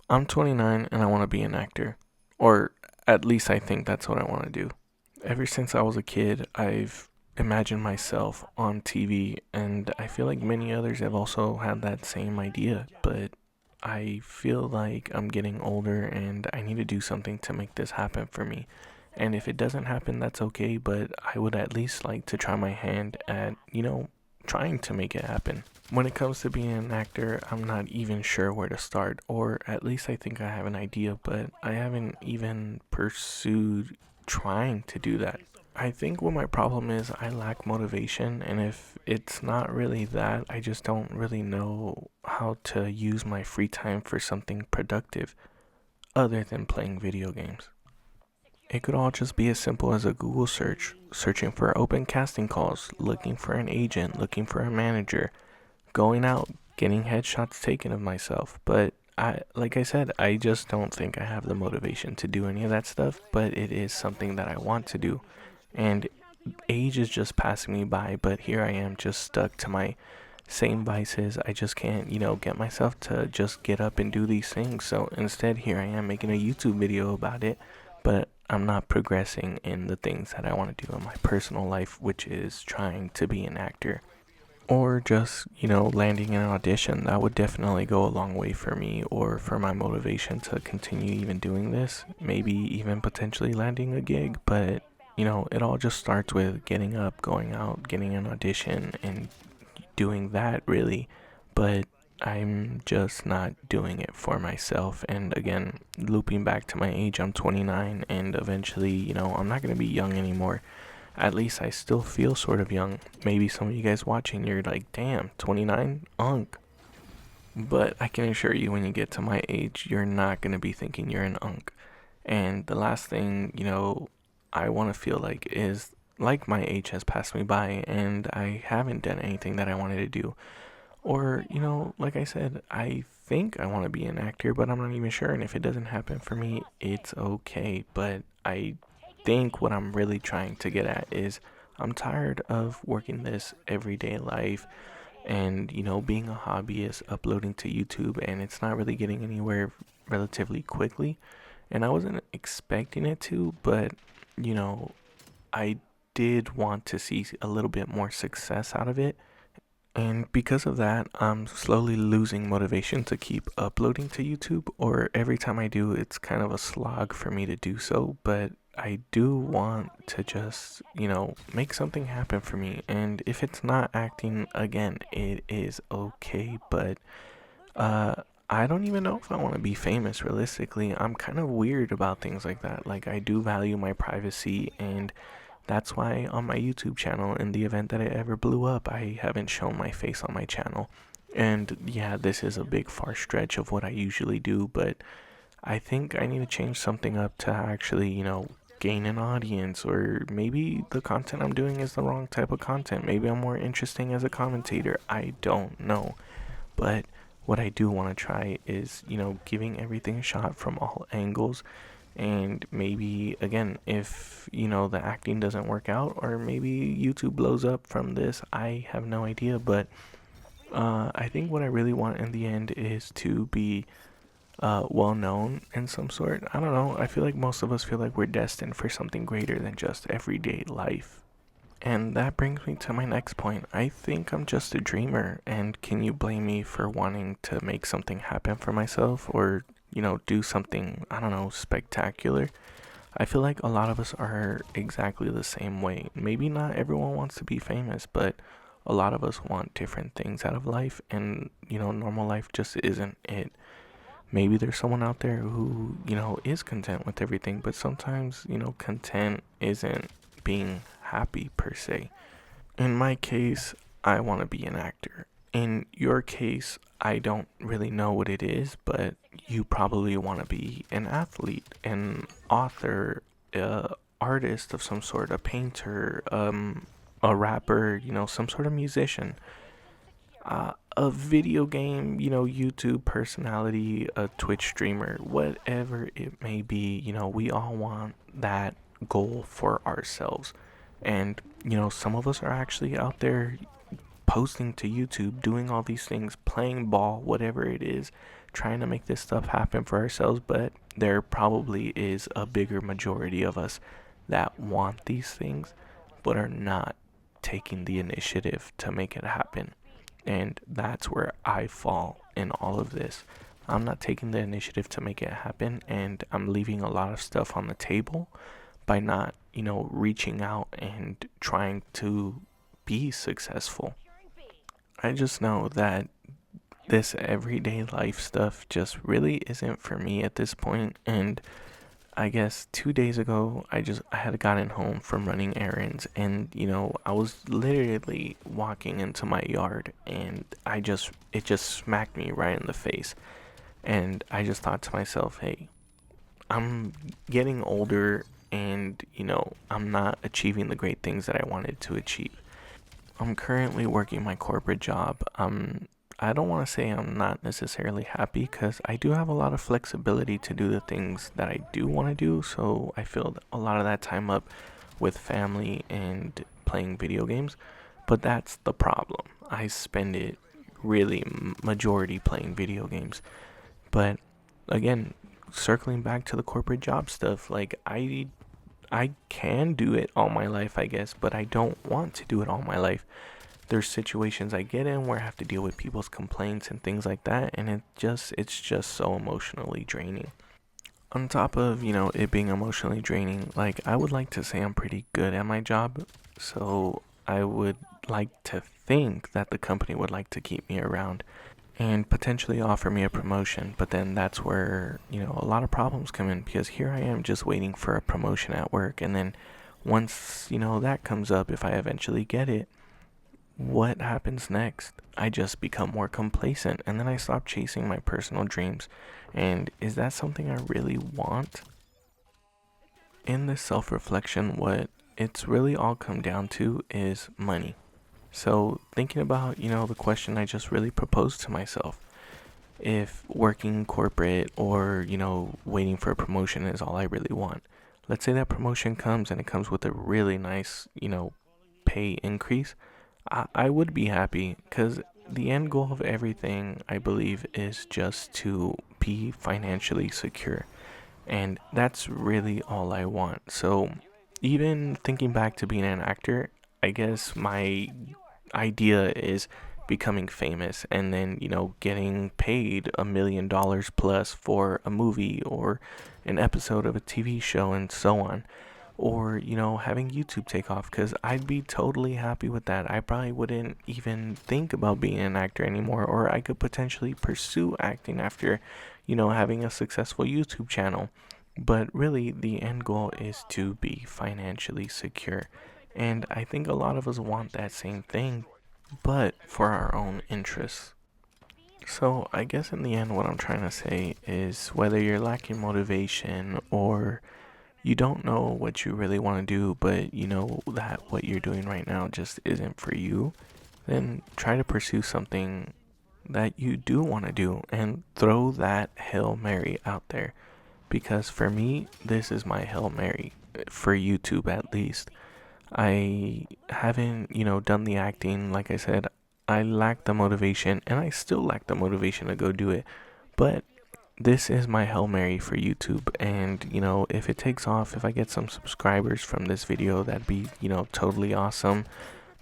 I'm 29 and I want to be an actor. Or at least I think that's what I want to do. Ever since I was a kid, I've imagined myself on TV, and I feel like many others have also had that same idea, but I feel like I'm getting older and I need to do something to make this happen for me. And if it doesn't happen, that's okay, but I would at least like to try my hand at, trying to make it happen. When it comes to being an actor, I'm not even sure where to start, or at least I think I have an idea, but I haven't even pursued trying to do that. I think what my problem is, I lack motivation, and if it's not really that, I just don't really know how to use my free time for something productive other than playing video games. It could all just be as simple as a Google search, searching for open casting calls, looking for an agent, looking for a manager, going out, getting headshots taken of myself. But like I said, I just don't think I have the motivation to do any of that stuff, but it is something that I want to do. And age is just passing me by, but here I am just stuck to my same vices. I just can't, get myself to just get up and do these things. So instead, here I am making a YouTube video about it, but I'm not progressing in the things that I want to do in my personal life, which is trying to be an actor. Or just, landing an audition. That would definitely go a long way for me or for my motivation to continue even doing this. Maybe even potentially landing a gig. But, it all just starts with getting up, going out, getting an audition, and doing that really. But I'm just not doing it for myself. And again, looping back to my age, I'm 29, and eventually, I'm not going to be young anymore. At least I still feel sort of young. Maybe some of you guys watching, you're like, damn, 29? Unk. But I can assure you, when you get to my age, you're not going to be thinking you're an unk. And the last thing, I want to feel like is like my age has passed me by and I haven't done anything that I wanted to do. Or, like I said, I think I want to be an actor, but I'm not even sure. And if it doesn't happen for me, it's okay. But I think what I'm really trying to get at is I'm tired of working this everyday life and, being a hobbyist, uploading to YouTube, and it's not really getting anywhere relatively quickly. And I wasn't expecting it to, but, you know, I did want to see a little bit more success out of it, and because of that, I'm slowly losing motivation to keep uploading to YouTube, or every time I do, it's kind of a slog for me to do so. But I do want to just, make something happen for me. And if it's not acting, again, it is okay. But uh, I don't even know if I want to be famous realistically. I'm kind of weird about things like that. Like, I do value my privacy, and that's why on my YouTube channel, in the event that it ever blew up, I haven't shown my face on my channel. And yeah, this is a big far stretch of what I usually do, but I think I need to change something up to actually, gain an audience. Or maybe the content I'm doing is the wrong type of content. Maybe I'm more interesting as a commentator. I don't know. But what I do want to try is, giving everything a shot from all angles. And maybe, again, if, the acting doesn't work out, or maybe YouTube blows up from this, I have no idea. But I think what I really want in the end is to be well known in some sort. I don't know. I feel like most of us feel like we're destined for something greater than just everyday life. And that brings me to my next point. I think I'm just a dreamer, and can you blame me for wanting to make something happen for myself, or, do something, I don't know, spectacular? I feel like a lot of us are exactly the same way. Maybe not everyone wants to be famous, but a lot of us want different things out of life, and, normal life just isn't it. Maybe there's someone out there who, is content with everything, but sometimes, content isn't being happy per se. In my case, I want to be an actor. In your case, I don't really know what it is, but you probably want to be an athlete, an author, artist of some sort, a painter, a rapper, some sort of musician, a video game, YouTube personality, a Twitch streamer, whatever it may be. We all want that goal for ourselves. And, some of us are actually out there posting to YouTube, doing all these things, playing ball, whatever it is, trying to make this stuff happen for ourselves, but there probably is a bigger majority of us that want these things but are not taking the initiative to make it happen. And that's where I fall in all of this. I'm not taking the initiative to make it happen, and I'm leaving a lot of stuff on the table by not, reaching out and trying to be successful. I just know that this everyday life stuff just really isn't for me at this point, and I guess 2 days ago, I had gotten home from running errands, and I was literally walking into my yard, and it just smacked me right in the face, and I just thought to myself, hey, I'm getting older, and I'm not achieving the great things that I wanted to achieve. I'm currently working my corporate job. I don't want to say I'm not necessarily happy because I do have a lot of flexibility to do the things that I do want to do. So I filled a lot of that time up with family and playing video games. But that's the problem. I spend it really majority playing video games. But again, circling back to the corporate job stuff, like I can do it all my life, I guess, but I don't want to do it all my life. There's situations I get in where I have to deal with people's complaints and things like that, and it's just so emotionally draining. On top of, it being emotionally draining, like I would like to say I'm pretty good at my job, so I would like to think that the company would like to keep me around and potentially offer me a promotion. But then that's where, a lot of problems come in because here I am just waiting for a promotion at work. And then once, that comes up, if I eventually get it, what happens next? I just become more complacent and then I stop chasing my personal dreams. And is that something I really want? In this self reflection, what it's really all come down to is money. So, thinking about, the question I just really proposed to myself, if working corporate or, waiting for a promotion is all I really want, let's say that promotion comes and it comes with a really nice, pay increase, I would be happy because the end goal of everything, I believe, is just to be financially secure. And that's really all I want. So, even thinking back to being an actor, I guess my idea is becoming famous and then getting paid $1 million plus for a movie or an episode of a TV show and so on, or having YouTube take off, because I'd be totally happy with that. I probably wouldn't even think about being an actor anymore, or I could potentially pursue acting after having a successful YouTube channel. But really the end goal is to be financially secure, and I think a lot of us want that same thing, but for our own interests. So, I guess in the end, what I'm trying to say is whether you're lacking motivation or you don't know what you really want to do, but you know that what you're doing right now just isn't for you, then try to pursue something that you do want to do and throw that Hail Mary out there. Because for me, this is my Hail Mary, for YouTube at least. I haven't, done the acting. Like I said, I lack the motivation, and I still lack the motivation to go do it. But this is my Hail Mary for YouTube. And, if it takes off, if I get some subscribers from this video, that'd be, totally awesome.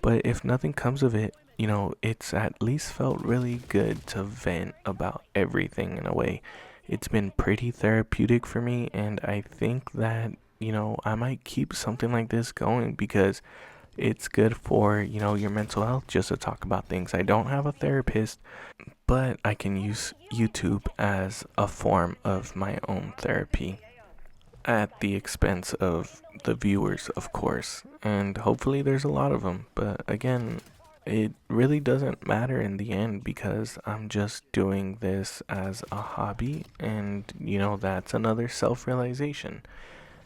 But if nothing comes of it, it's at least felt really good to vent about everything in a way. It's been pretty therapeutic for me, and I think that, I might keep something like this going because it's good for, your mental health just to talk about things. I don't have a therapist, but I can use YouTube as a form of my own therapy at the expense of the viewers, of course. And hopefully there's a lot of them. But again, it really doesn't matter in the end because I'm just doing this as a hobby. And, that's another self realization.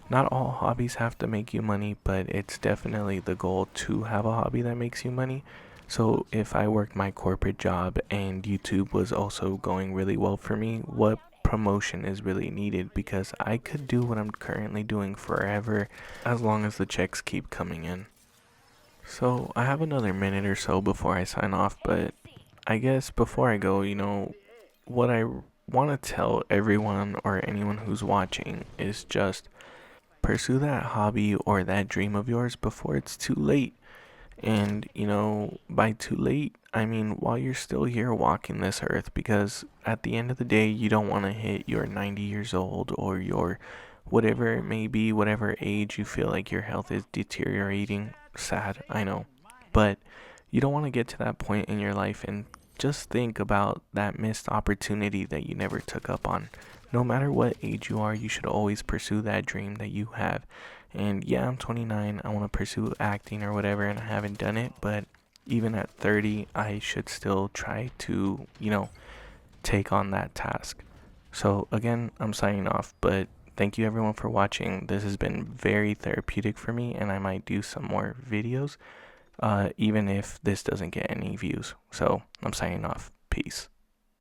Not all hobbies have to make you money, but it's definitely the goal to have a hobby that makes you money. So if I worked my corporate job and YouTube was also going really well for me, what promotion is really needed? Because I could do what I'm currently doing forever as long as the checks keep coming in. So I have another minute or so before I sign off, but I guess before I go, what I want to tell everyone or anyone who's watching is just pursue that hobby or that dream of yours before it's too late. And, by too late, I mean while you're still here walking this earth, because at the end of the day, you don't want to hit your 90 years old or your whatever it may be, whatever age you feel like your health is deteriorating. Sad, I know. But you don't want to get to that point in your life and just think about that missed opportunity that you never took up on. No matter what age you are, you should always pursue that dream that you have. And yeah, I'm 29. I want to pursue acting or whatever, and I haven't done it. But even at 30, I should still try to, take on that task. So, again, I'm signing off. But thank you everyone for watching. This has been very therapeutic for me, and I might do some more videos, even if this doesn't get any views. So, I'm signing off. Peace.